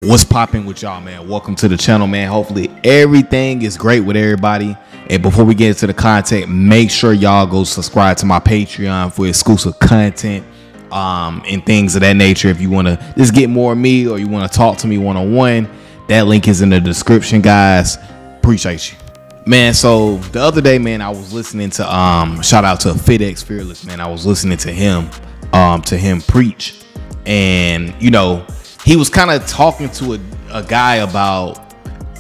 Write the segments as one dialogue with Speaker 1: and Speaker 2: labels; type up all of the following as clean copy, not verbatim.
Speaker 1: What's popping with y'all, man? Welcome to the channel, man. Hopefully everything is great with everybody. And before we get into the content, make sure y'all go subscribe to my Patreon for exclusive content and things of that nature. If you want to just get more of me or you want to talk to me one-on-one, that link is in the description, guys. Appreciate you, man. So the other day, man, I was listening to shout out to FitX Fearless, man. I was listening to him preach, and you know, he was kind of talking to a guy about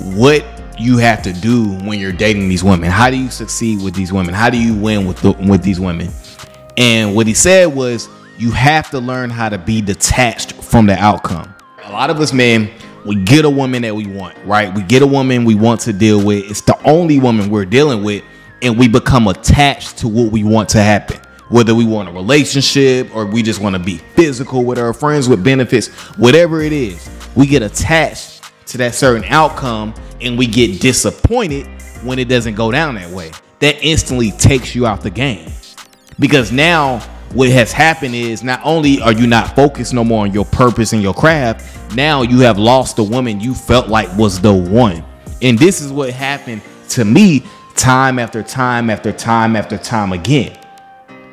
Speaker 1: what you have to do when you're dating these women. How do you succeed with these women? How do you win with these women? And what he said was, you have to learn how to be detached from the outcome. A lot of us, man, we get a woman that we want, right? We get a woman we want to deal with. It's the only woman we're dealing with, and we become attached to what we want to happen. Whether we want a relationship or we just want to be physical with our friends with benefits, whatever it is, we get attached to that certain outcome and we get disappointed when it doesn't go down that way. That instantly takes you out the game, because now what has happened is not only are you not focused no more on your purpose and your craft, now you have lost the woman you felt like was the one. And this is what happened to me time after time after time after time again.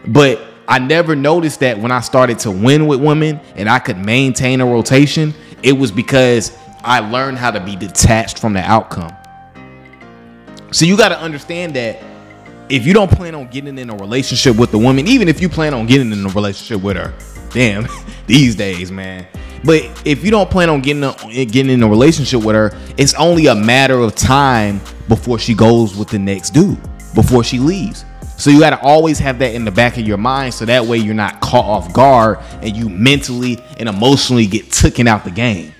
Speaker 1: But I never noticed that when I started to win with women and I could maintain a rotation, it was because I learned how to be detached from the outcome. So you got to understand that if you don't plan on getting in a relationship with the woman, even if you plan on getting in a relationship with her, damn, these days, man. But if you don't plan on getting in a relationship with her, it's only a matter of time before she goes with the next dude, before she leaves. So you got to always have that in the back of your mind, so that way you're not caught off guard and you mentally and emotionally get taken out the game.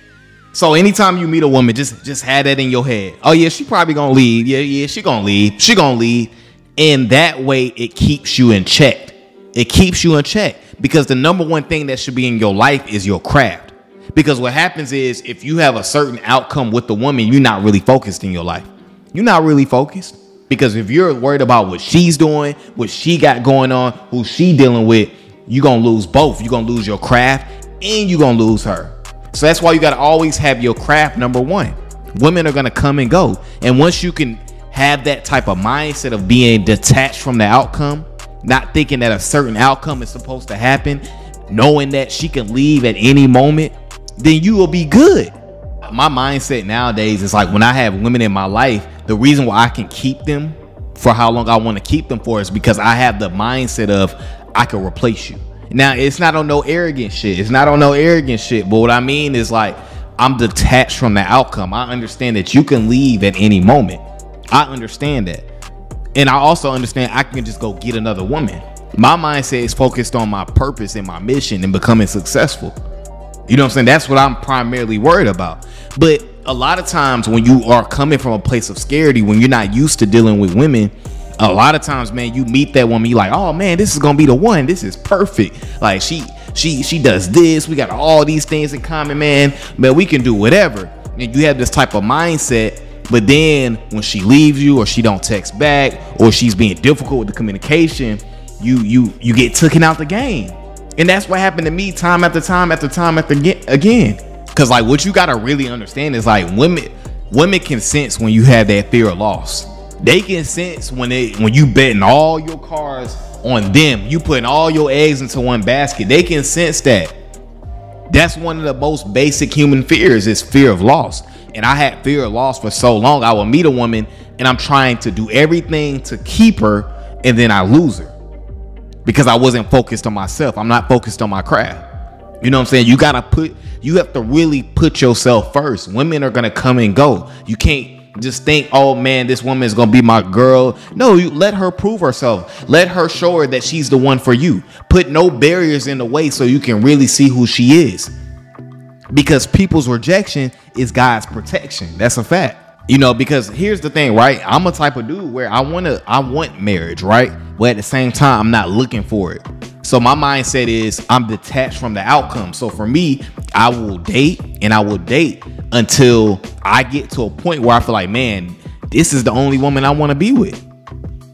Speaker 1: So anytime you meet a woman, just have that in your head. Oh yeah, she probably gonna leave. Yeah, she gonna leave. She gonna leave. And that way it keeps you in check. It keeps you in check, because the number one thing that should be in your life is your craft. Because what happens is, if you have a certain outcome with the woman, you're not really focused in your life. You're not really focused. Because if you're worried about what she's doing, what she got going on, who she dealing with, you're going to lose both. You're going to lose your craft and you're going to lose her. So that's why you got to always have your craft number one. Women are going to come and go. And once you can have that type of mindset of being detached from the outcome, not thinking that a certain outcome is supposed to happen, knowing that she can leave at any moment, then you will be good. My mindset nowadays is like, when I have women in my life, the reason why I can keep them for how long I want to keep them for is because I have the mindset of, I can replace you. Now, it's not on no arrogant shit. It's not on no arrogant shit. But what I mean is, like, I'm detached from the outcome. I understand that you can leave at any moment. I understand that. And I also understand I can just go get another woman. My mindset is focused on my purpose and my mission and becoming successful. You know what I'm saying? That's what I'm primarily worried about. But a lot of times when you are coming from a place of scarcity, when you're not used to dealing with women, a lot of times, man, you meet that woman, you're like, oh man, this is gonna be the one. This is perfect. Like she does this. We got all these things in common, man. But we can do whatever. And you have this type of mindset. But then when she leaves you, or she don't text back, or she's being difficult with the communication, you get taken out the game. And that's what happened to me time after time after time after again. Because like, what you got to really understand is, like, women can sense when you have that fear of loss. They can sense when you betting all your cards on them, you putting all your eggs into one basket. They can sense that. That's one of the most basic human fears, is fear of loss. And I had fear of loss for so long. I would meet a woman and I'm trying to do everything to keep her, and then I lose her because I wasn't focused on myself. I'm not focused on my craft. You know what I'm saying? You have to really put yourself first. Women are going to come and go. You can't just think, oh man, this woman is going to be my girl. No, you let her prove herself. Let her show her that she's the one for you. Put no barriers in the way so you can really see who she is. Because people's rejection is God's protection. That's a fact. You know, because here's the thing, right? I'm a type of dude where I want marriage, right? But at the same time, I'm not looking for it. So my mindset is, I'm detached from the outcome. So for me, I will date, and I will date until I get to a point where I feel like, man, this is the only woman I want to be with.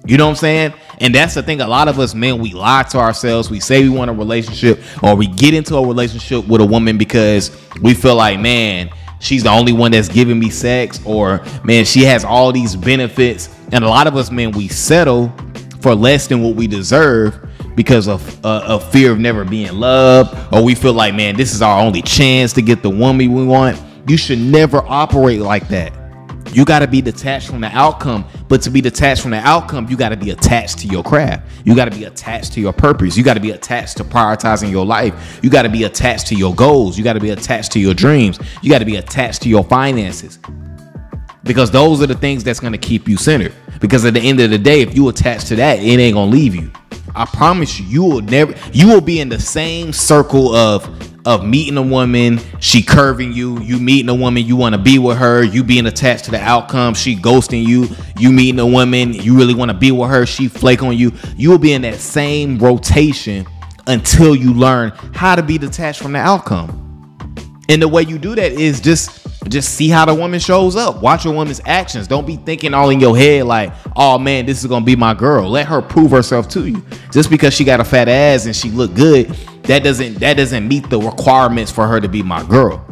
Speaker 1: You know what I'm saying? And that's the thing. A lot of us, man, we lie to ourselves. We say we want a relationship, or we get into a relationship with a woman because we feel like, man, she's the only one that's giving me sex, or man, she has all these benefits. And a lot of us, man, we settle for less than what we deserve because of fear of never being loved, or we feel like, man, this is our only chance to get the woman we want. You should never operate like that. You got to be detached from the outcome. But to be detached from the outcome, you got to be attached to your craft. You got to be attached to your purpose. You got to be attached to prioritizing your life. You got to be attached to your goals. You got to be attached to your dreams. You got to be attached to your finances, because those are the things that's going to keep you centered. Because at the end of the day, if you attach to that, it ain't going to leave you. I promise you, you will be in the same circle of meeting a woman, she curving you, you meeting a woman, you want to be with her, you being attached to the outcome, she ghosting you, you meeting a woman, you really want to be with her, she flake on you. You will be in that same rotation until you learn how to be detached from the outcome. And the way you do that is just see how the woman shows up. Watch a woman's actions. Don't be thinking all in your head like, oh man, this is gonna be my girl. Let her prove herself to you. Just because she got a fat ass and she look good, that doesn't meet the requirements for her to be my girl.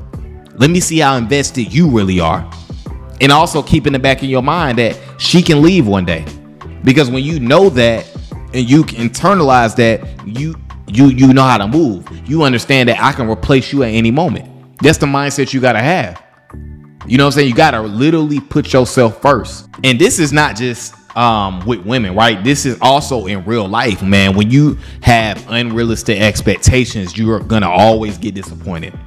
Speaker 1: Let me see how invested you really are. And also keep in the back of your mind that she can leave one day. Because when you know that and you internalize that, you know how to move. You understand that I can replace you at any moment. That's the mindset you gotta have. You know what I'm saying? You gotta literally put yourself first. And this is not just with women, right? This is also in real life, man. When you have unrealistic expectations, you are gonna always get disappointed.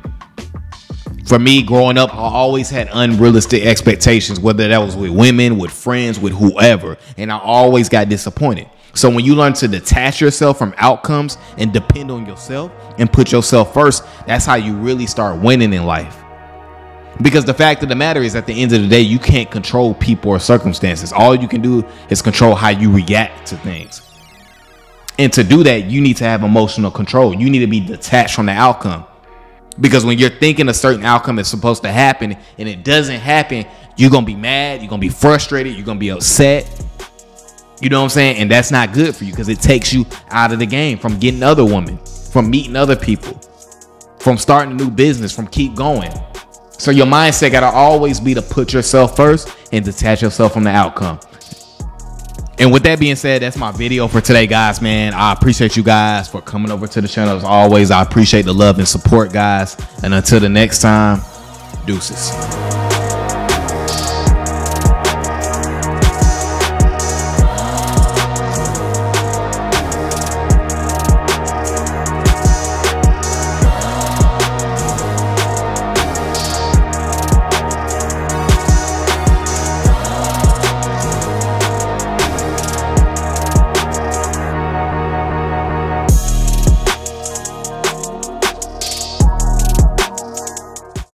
Speaker 1: For me, growing up, I always had unrealistic expectations, whether that was with women, with friends, with whoever, and I always got disappointed. So when you learn to detach yourself from outcomes and depend on yourself and put yourself first, that's how you really start winning in life. Because the fact of the matter is, at the end of the day, you can't control people or circumstances. All you can do is control how you react to things. And to do that, you need to have emotional control. You need to be detached from the outcome. Because when you're thinking a certain outcome is supposed to happen and it doesn't happen, you're going to be mad. You're going to be frustrated. You're going to be upset. You know what I'm saying? And that's not good for you, because it takes you out of the game from getting other women, from meeting other people, from starting a new business, from keep going. So your mindset got to always be to put yourself first and detach yourself from the outcome. And with that being said, that's my video for today, guys, man. I appreciate you guys for coming over to the channel. As always, I appreciate the love and support, guys. And until the next time, deuces.